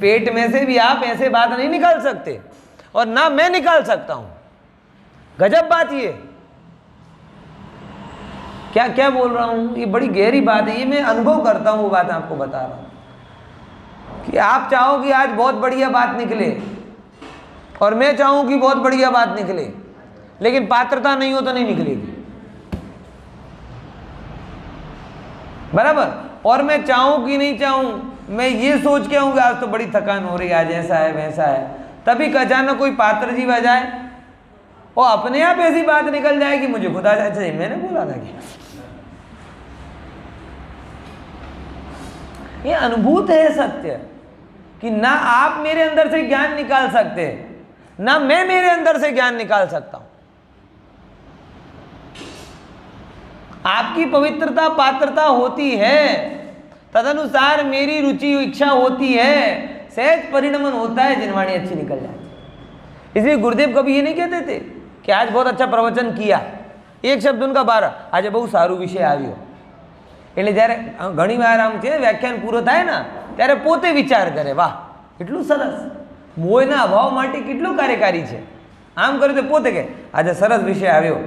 [SPEAKER 1] पेट में से भी आप ऐसे बात नहीं निकाल सकते और ना मैं निकाल सकता हूं। गजब बात ये, क्या क्या बोल रहा हूं, ये बड़ी गहरी बात है। ये मैं अनुभव करता हूं, वो बात आपको बता रहा हूं कि आप चाहो कि आज बहुत बढ़िया बात निकले और मैं चाहूं कि बहुत बढ़िया बात निकले, लेकिन पात्रता नहीं हो तो नहीं निकलेगी, बराबर। और मैं चाहूं कि नहीं चाहूं, मैं ये सोच के आऊंगा आज तो बड़ी थकान हो रही है, आज ऐसा है वैसा है, तभी अचानक कोई पात्र जीव आ जाए और अपने आप ऐसी बात निकल जाए कि मुझे खुद आ जाए, अच्छा मैंने बोला था क्या। ये अनुभूत है सत्य कि ना आप मेरे अंदर से ज्ञान निकाल सकते, ना मैं मेरे अंदर से ज्ञान निकाल सकता हूं। आपकी पवित्रता पात्रता होती है, तदनुसार मेरी रुचि इच्छा होती है, सहज परिणमन होता है, जिनवाणी अच्छी निकल जाती है। इसलिए गुरुदेव कभी ये नहीं कहते थे कि आज बहुत अच्छा प्रवचन किया, एक शब्द उनका 12, आज बहु सारू विषय આવ્યો। એટલે જ્યારે ઘણી વાર આમ છે વ્યાખ્યાન પૂરો થાય ને ત્યારે પોતે વિચાર કરે, વાહ કેટલું સરસ, મોયના અભાવ માટે કેટલું કાર્યકારી છે, આમ કરે તો પોતે કહે આજે સરસ વિષય આવ્યો,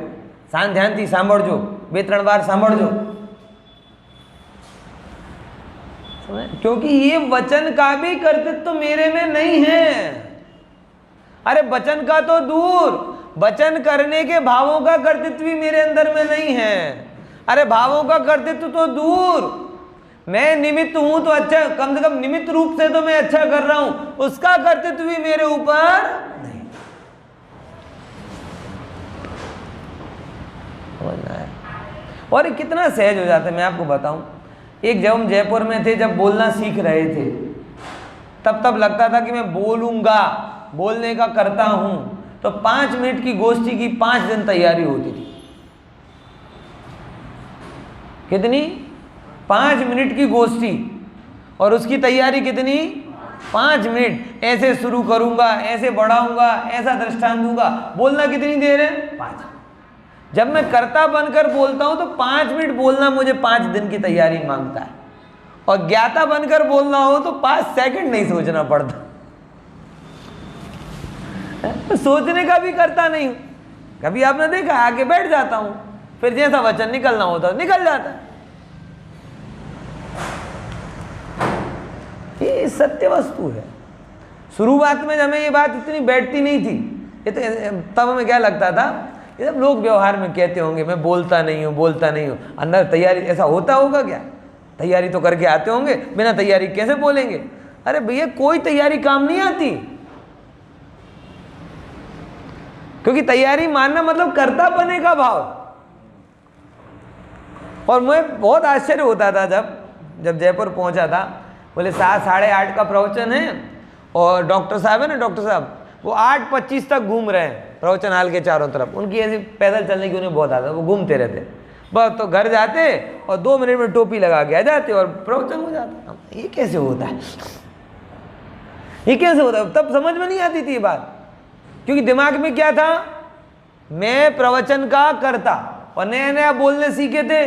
[SPEAKER 1] શાંત ધ્યાનથી સાંભળજો, 2-3 વાર સાંભળજો, क्योंकि ये वचन का भी कर्तृत्व तो मेरे में नहीं है। अरे वचन का तो दूर, वचन करने के भावों का कर्तृत्व भी मेरे अंदर में नहीं है। अरे भावों का कर्तृत्व तो दूर, मैं निमित्त हूं तो अच्छा, कम से कम निमित्त रूप से तो मैं अच्छा कर रहा हूं, उसका कर्तृत्व भी मेरे ऊपर नहीं। और कितना सहज हो जाता है, मैं आपको बताऊं। एक जब हम जयपुर में थे, जब बोलना सीख रहे थे, तब लगता था कि मैं बोलूंगा, बोलने का करता हूं, तो 5 मिनट की गोष्ठी की 5 दिन तैयारी होती थी। कितनी? 5 मिनट की गोष्ठी, और उसकी तैयारी कितनी? 5 मिनट। ऐसे शुरू करूंगा, ऐसे बढ़ाऊंगा, ऐसा दृष्टांत दूंगा। बोलना कितनी देर है? 5। जब मैं कर्ता बनकर बोलता हूं तो 5 मिनट बोलना मुझे 5 दिन की तैयारी मांगता है, और ज्ञाता बनकर बोलना हो तो 5 सेकंड नहीं सोचना पड़ता। सोचने का भी करता नहीं हूं। कभी आपने देखा, आके बैठ जाता हूं, फिर जैसा वचन निकलना होता है निकल जाता है। ये सत्य वस्तु है। शुरुआत में हमें ये बात इतनी बैठती नहीं थी, ये तो तब हमें क्या लगता था, ये सब लोग व्यवहार में कहते होंगे मैं बोलता नहीं हूँ, बोलता नहीं हूँ, अंदर तैयारी ऐसा होता होगा क्या? तैयारी तो करके आते होंगे, बिना तैयारी कैसे बोलेंगे? अरे भैया कोई तैयारी काम नहीं आती, क्योंकि तैयारी मानना मतलब कर्ता बने का भाव। और मुझे बहुत आश्चर्य होता था जब जयपुर पहुंचा था, बोले 7-8:30 का प्रवचन है, और डॉक्टर साहब है ना, डॉक्टर साहब वो 8:25 तक घूम रहे हैं प्रवचन हाल के चारों तरफ। उनकी ऐसी पैदल चलने की उन्हें बहुत आदत, वो घूमते रहते, बस तो घर जाते और 2 मिनट में टोपी लगा के आ जाते और प्रवचन हो जाता। ये कैसे होता है, ये कैसे होता है? तब समझ में नहीं आती थी ये बात, क्योंकि दिमाग में क्या था, मैं प्रवचन का करता, और नया नया बोलने सीखे थे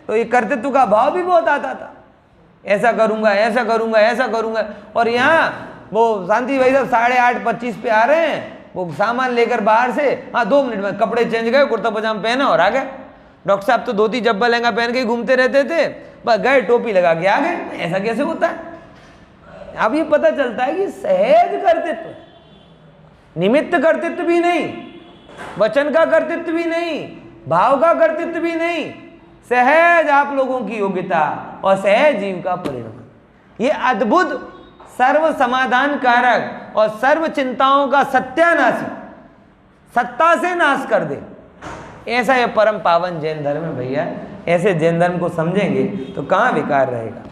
[SPEAKER 1] तो ये कर्तृत्व का भाव भी बहुत आता था, ऐसा करूंगा, ऐसा करूंगा, ऐसा करूंगा। और यहाँ वो शांति भाई साहब 8:25 पे आ रहे हैं, वो सामान लेकर बाहर से, हाँ 2 मिनट में कपड़े चेंज गए, कुर्ता पजामा पहना और आ गए। डॉक्टर साहब तो धोती जब्बा लहंगा पहन के घूमते रहते थे, बस गए टोपी लगा के आ गए। ऐसा कैसे होता है? अब ये पता चलता है कि सहज कर्तृत्व, निमित्त कर्तृत्व भी नहीं, वचन का कर्तृत्व भी नहीं, भाव का कर्तृत्व भी नहीं, सहज आप लोगों की योग्यता और सहज जीव का परिणाम। ये अद्भुत सर्व समाधान कारक और सर्व चिंताओं का सत्यानाशी, सत्ता से नाश कर दे, ऐसा ये परम पावन जैन धर्म है भैया। ऐसे जैन धर्म को समझेंगे तो कहाँ विकार रहेगा।